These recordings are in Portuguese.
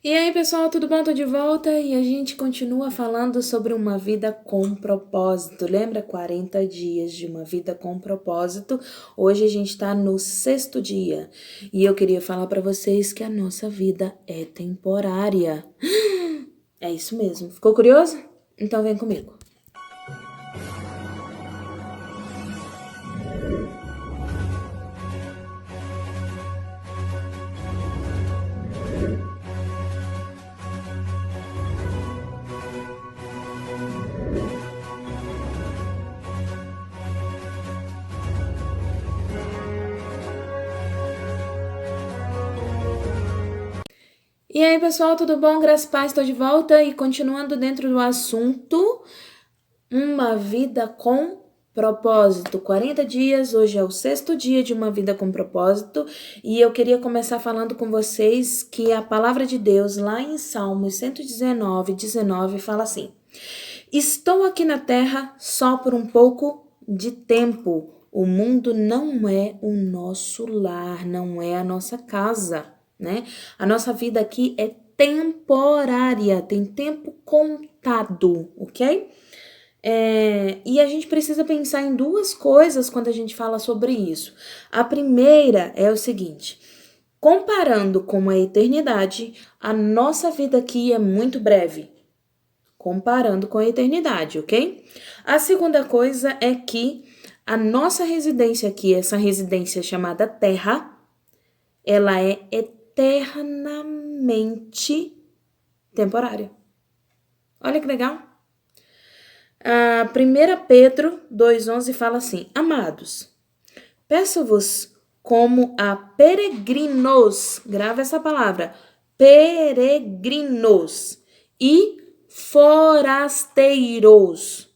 E aí, pessoal, tudo bom? Tô de volta e a gente continua falando sobre uma vida com propósito. Lembra 40 dias de uma vida com propósito? Hoje a gente tá no 6º dia e eu queria falar pra vocês que a nossa vida é temporária. É isso mesmo. Ficou curioso? Então vem comigo. E aí, pessoal, tudo bom? Graças a Paz, tô de volta e continuando dentro do assunto. Uma vida com propósito. 40 dias, hoje é o 6º dia de uma vida com propósito. E eu queria começar falando com vocês que a palavra de Deus, lá em Salmos 119:19, fala assim: Estou aqui na terra só por um pouco de tempo. O mundo não é o nosso lar, não é a nossa casa, né? A nossa vida aqui é temporária, tem tempo contado, ok? E a gente precisa pensar em duas coisas quando a gente fala sobre isso. A primeira é o seguinte: comparando com a eternidade, a nossa vida aqui é muito breve. Comparando com a eternidade, ok? A segunda coisa é que a nossa residência aqui, essa residência chamada Terra, ela é eternamente temporária. Olha que legal! A 1 Pedro 2,11 fala assim: Amados, peço-vos como a peregrinos, grava essa palavra, peregrinos e forasteiros,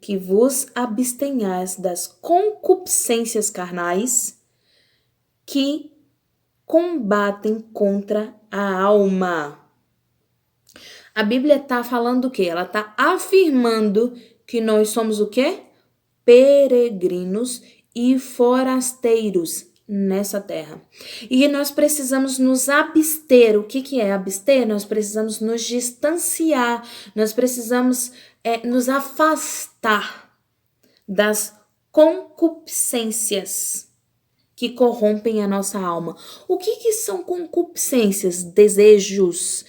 que vos abstenhais das concupiscências carnais que combatem contra a alma. A Bíblia está falando o quê? Ela está afirmando que nós somos o quê? Peregrinos e forasteiros nessa terra. E nós precisamos nos abster. O que é abster? Nós precisamos nos distanciar, nós precisamos nos afastar das concupiscências que corrompem a nossa alma. O que são concupiscências? Desejos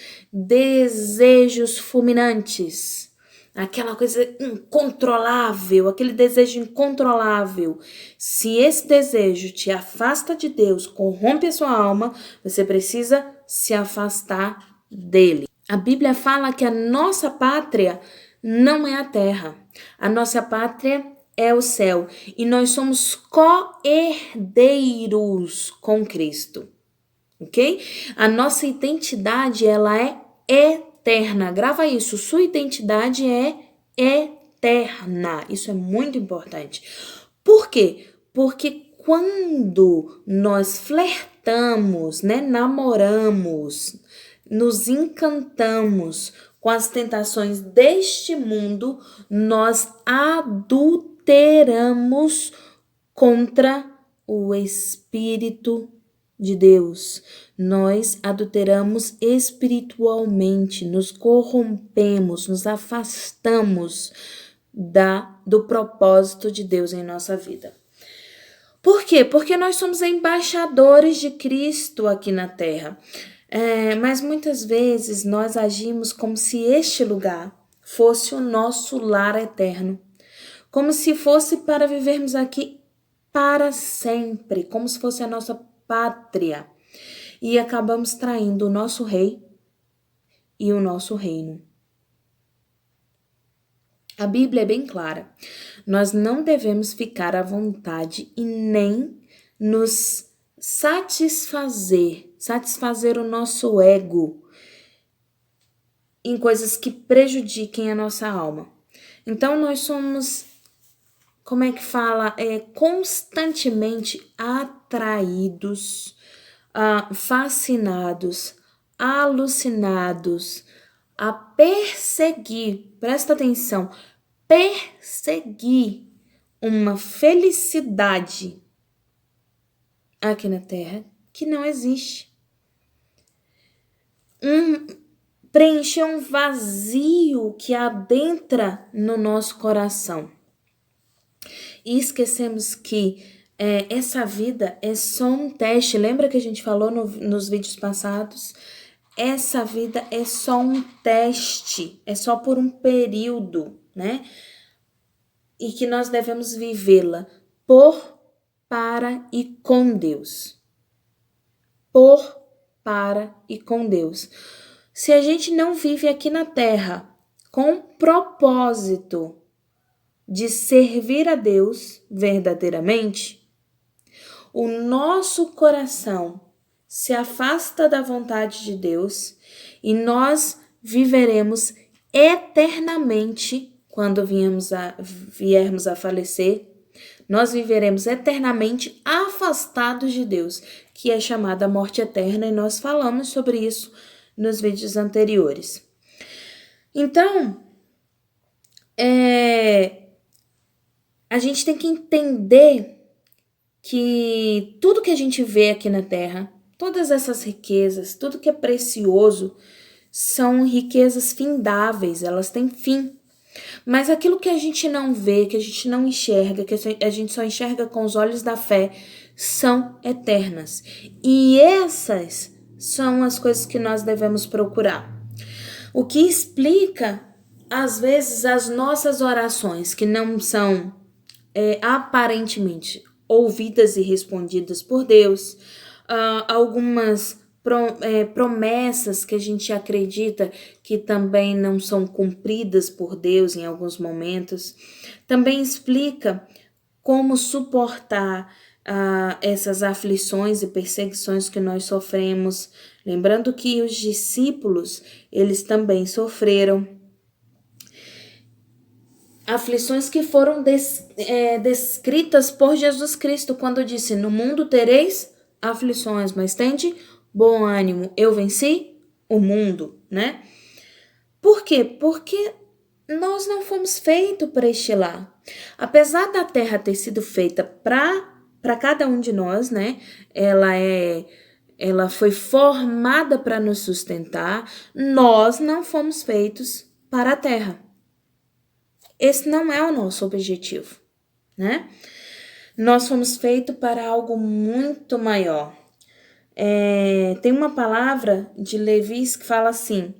fulminantes. Aquela coisa incontrolável, aquele desejo incontrolável. Se esse desejo te afasta de Deus, corrompe a sua alma, você precisa se afastar dele. A Bíblia fala que a nossa pátria não é a terra. A nossa pátria é o céu e nós somos co-herdeiros com Cristo, ok? A nossa identidade, ela é eterna. Grava isso, sua identidade é eterna. Isso é muito importante. Por quê? Porque quando nós flertamos, né, namoramos, nos encantamos com as tentações deste mundo, nós adulteramos contra o Espírito de Deus. Nós adulteramos espiritualmente, nos corrompemos, nos afastamos do propósito de Deus em nossa vida. Por quê? Porque nós somos embaixadores de Cristo aqui na terra. Mas muitas vezes nós agimos como se este lugar fosse o nosso lar eterno, como se fosse para vivermos aqui para sempre, como se fosse a nossa pátria, e acabamos traindo o nosso rei e o nosso reino. A Bíblia é bem clara. Nós não devemos ficar à vontade e nem nos satisfazer o nosso ego em coisas que prejudiquem a nossa alma. Então, nós somos, constantemente atraídos, fascinados, alucinados a perseguir, presta atenção, perseguir uma felicidade aqui na terra que não existe. preencher um vazio que adentra no nosso coração. E esquecemos que essa vida é só um teste. Lembra que a gente falou nos vídeos passados? Essa vida é só um teste, é só por um período, né? E que nós devemos vivê-la por, para e com Deus. Por, para e com Deus. Se a gente não vive aqui na terra com propósito de servir a Deus verdadeiramente, o nosso coração se afasta da vontade de Deus e nós viveremos eternamente quando viermos a falecer. Nós viveremos eternamente afastados de Deus, que é chamada morte eterna, e nós falamos sobre isso nos vídeos anteriores. Então, a gente tem que entender que tudo que a gente vê aqui na Terra, todas essas riquezas, tudo que é precioso, são riquezas findáveis, elas têm fim. Mas aquilo que a gente não vê, que a gente não enxerga, que a gente só enxerga com os olhos da fé, são eternas. E essas são as coisas que nós devemos procurar. O que explica, às vezes, as nossas orações, que não são aparentemente ouvidas e respondidas por Deus, algumas promessas que a gente acredita que também não são cumpridas por Deus em alguns momentos. Também explica como suportar essas aflições e perseguições que nós sofremos. Lembrando que os discípulos, eles também sofreram aflições que foram descritas por Jesus Cristo quando disse: no mundo tereis aflições, mas tende bom ânimo, eu venci o mundo, né? Por quê? Porque nós não fomos feitos para este lar. Apesar da terra ter sido feita para cada um de nós, né? Ela foi formada para nos sustentar. Nós não fomos feitos para a terra. Esse não é o nosso objetivo, né? Nós fomos feitos para algo muito maior. Tem uma palavra de Levi que fala assim: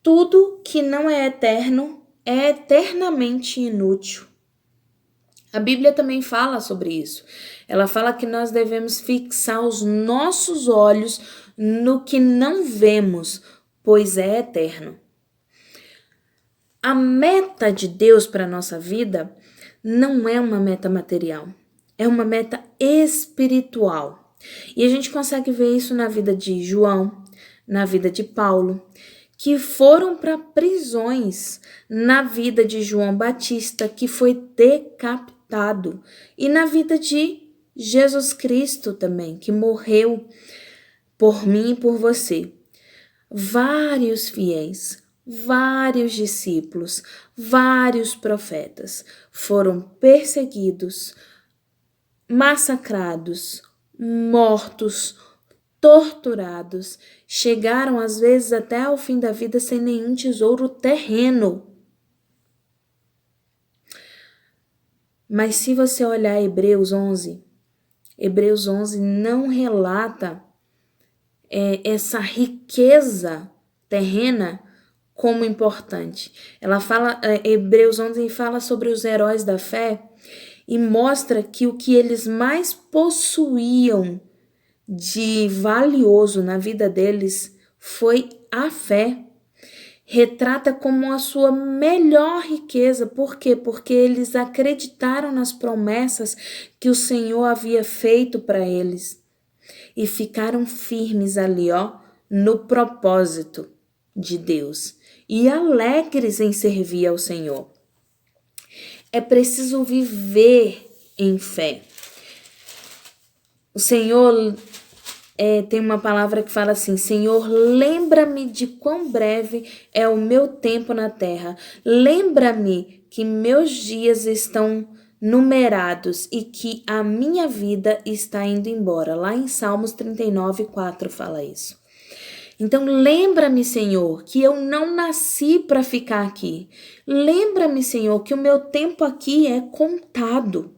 tudo que não é eterno é eternamente inútil. A Bíblia também fala sobre isso. Ela fala que nós devemos fixar os nossos olhos no que não vemos, pois é eterno. A meta de Deus para a nossa vida não é uma meta material, é uma meta espiritual. E a gente consegue ver isso na vida de João, na vida de Paulo, que foram para prisões, na vida de João Batista, que foi decapitado, e na vida de Jesus Cristo também, que morreu por mim e por você. Vários fiéis, vários discípulos, vários profetas foram perseguidos, massacrados, mortos, torturados, chegaram às vezes até ao fim da vida sem nenhum tesouro terreno. Mas se você olhar Hebreus 11 não relata essa riqueza terrena como importante. Hebreus 11 fala sobre os heróis da fé e mostra que o que eles mais possuíam de valioso na vida deles foi a fé. Retrata como a sua melhor riqueza. Por quê? Porque eles acreditaram nas promessas que o Senhor havia feito para eles e ficaram firmes ali, no propósito de Deus e alegres em servir ao Senhor. É preciso viver em fé. O Senhor tem uma palavra que fala assim: Senhor, lembra-me de quão breve é o meu tempo na terra. Lembra-me que meus dias estão numerados e que a minha vida está indo embora. Lá em Salmos 39:4 fala isso. Então lembra-me, Senhor, que eu não nasci para ficar aqui. Lembra-me, Senhor, que o meu tempo aqui é contado.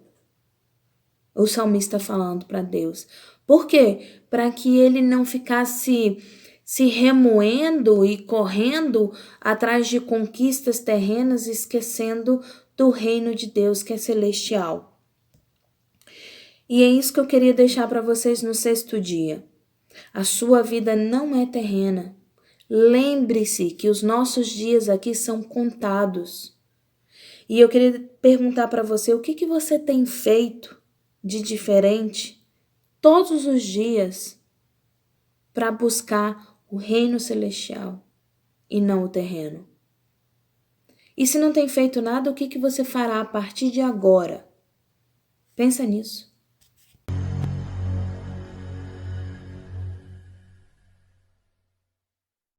O salmista falando para Deus. Por quê? Para que ele não ficasse se remoendo e correndo atrás de conquistas terrenas, esquecendo do reino de Deus que é celestial. E é isso que eu queria deixar para vocês no 6º dia. A sua vida não é terrena. Lembre-se que os nossos dias aqui são contados. E eu queria perguntar para você, o que você tem feito de diferente todos os dias para buscar o reino celestial e não o terreno? E se não tem feito nada, o que você fará a partir de agora? Pensa nisso.